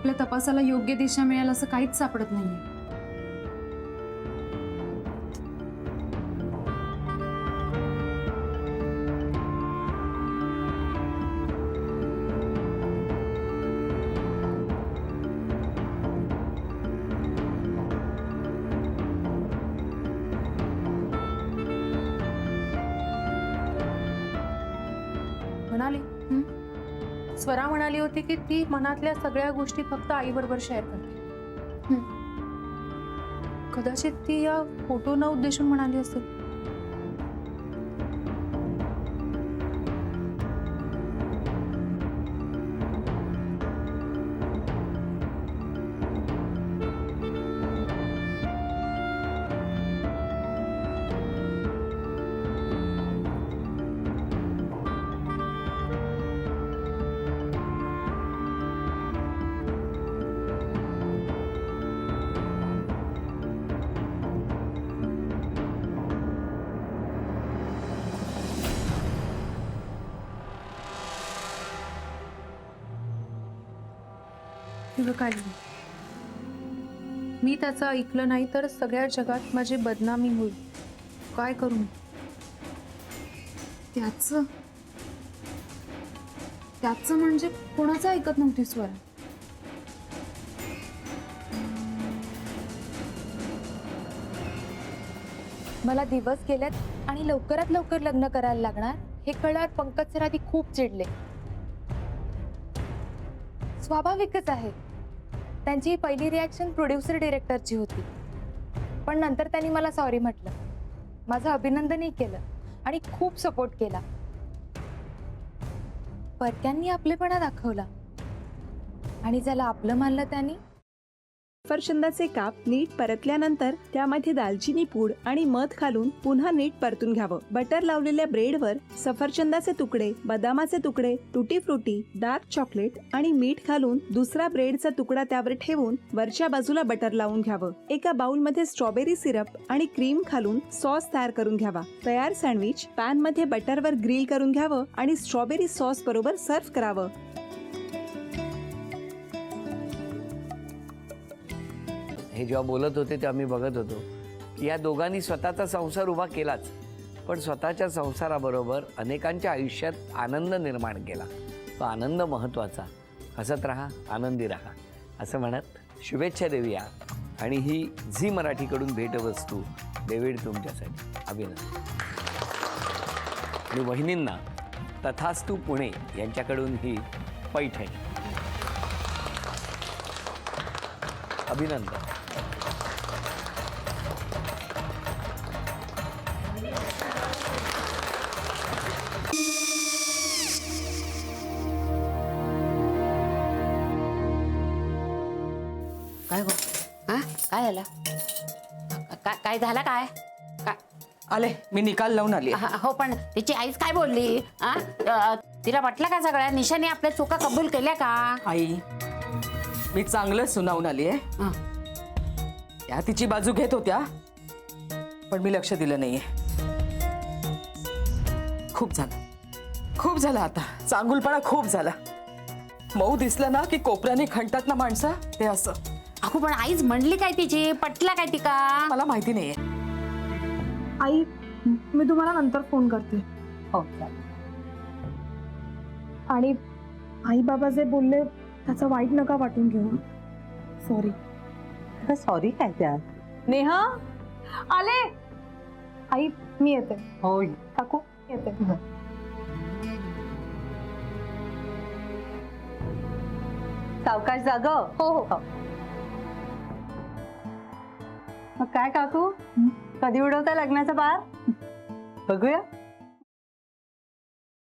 आपल्या तपासाला योग्य दिशा मिळेल असं काहीच सापडत नाहीये. म्हणाली स्वरा म्हणाली होती की ती मनातल्या सगळ्या गोष्टी फक्त आईबरोबर शेअर करते. कदाचित ती या फोटोना उद्देशून म्हणाली असेल. काय मी त्याचं ऐकलं नाही तर सगळ्या जगात माझी बदनामी होईल. काय करू? त्याचं म्हणजे कोणाचं ऐकत नव्हती स्वरा. मला दिवस गेल्यात आणि लवकरात लवकर लग्न करायला लागणार हे कळल्यावर पंकज सर आधी खूप चिडले. स्वाभाविकच आहे, त्यांची पहिली रिॲक्शन प्रोड्युसर डिरेक्टरची होती. पण नंतर त्यांनी मला सॉरी म्हटलं, माझं अभिनंदनही केलं आणि खूप सपोर्ट केला. परक्यांनी आपलेपणा दाखवला आणि ज्याला आपलं मानलं त्यांनी. सफरचंदाचे काप नीट परतल्यानंतर त्यामध्ये दालचिनी पूड आणि मध घालून पुन्हा नीट परतून घ्यावं. बटर लावलेल्या ब्रेडवर सफरचंदाचे तुकडे, बदामाचे तुकडे, टुटी फ्रुटी, डार्क चॉकलेट आणि मीठ घालून दुसरा ब्रेडचा तुकडा त्यावर ठेवून वरच्या बाजूला बटर लावून घ्यावं. एका बाउलमध्ये स्ट्रॉबेरी सिरप आणि क्रीम घालून सॉस तयार करून घ्यावा. तयार सँडविच पॅन मध्ये बटरवर ग्रिल करून घ्यावं आणि स्ट्रॉबेरी सॉस बरोबर सर्व्ह करावं. हे जेव्हा बोलत होते तेव्हा मी बघत होतो की या दोघांनी स्वतःचा संसार उभा केलाच, पण स्वतःच्या संसाराबरोबर अनेकांच्या आयुष्यात आनंद निर्माण केला. तो आनंद महत्त्वाचा. हसत राहा, आनंदी राहा असं म्हणत शुभेच्छा देऊया. आणि ही झी मराठीकडून भेटवस्तू डेव्हिड तुमच्यासाठी. अभिनंदन. आणि वहिनींना तथास्तू पुणे यांच्याकडून ही पैठणी. अभिनंदन. काय गो? हा काय झालं? काय झालं? काय आले मी निकाल लावून आली. हो पण तिची आईच काय बोलली? तिला वाटलं का सगळ्या निशाने आपल्या चुका कबूल केल्या का? आई मी चांगलं सुनावून आली आहे. त्या तिची बाजू घेत होत्या पण मी लक्ष दिलं नाहीये. खूप झालं आता. चांगुलपणा खूप झाला. मऊ दिसलं ना की कोपऱ्याने खणतात ना माणसं, ते असं. अगो पण आईच म्हणली काय तिची? पटला काय ती का? मला माहिती नाहीये. आई मी तुम्हाला नंतर फोन करते. हो आणि आई बाबा जे बोलले त्याचं वाईट नका वाटून घेऊ. सॉरी. सॉरी काय त्या? नेहा आले. आई मी येते. होय काकू येते. सावकाश जाग. हो हो. मग काय काकू, कधी उडवता लग्नाचा बार? बघूया.